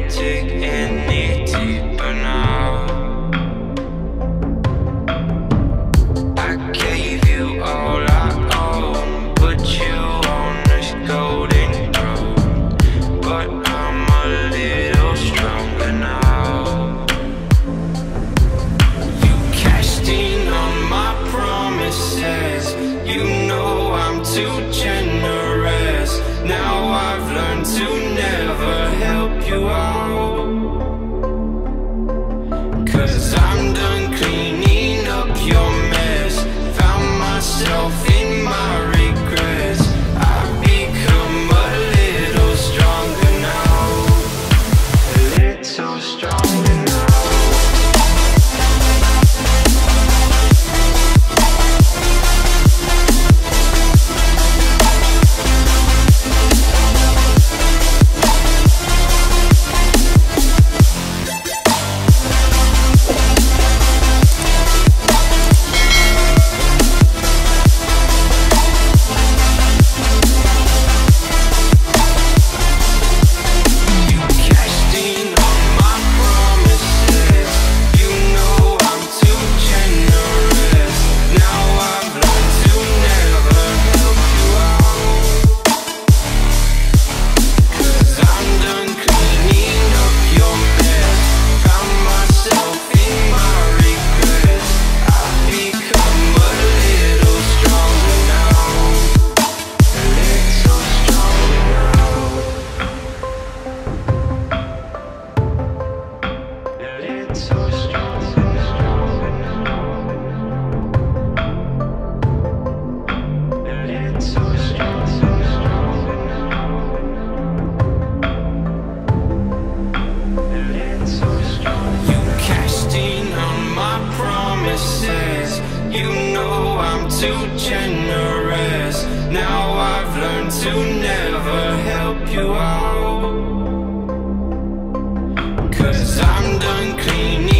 dig any deeper now. I gave you all I own, put you on this golden throne, but I'm a little stronger now. You cashed in on my promises, you know I'm too generous. Now I've learned to never help you out, 'cause I'm done cleaning up your mess. Found myself in my regrets. I've become a little stronger now, a little stronger now. You know I'm too generous. Now I've learned to never help you out, 'cause I'm done cleaning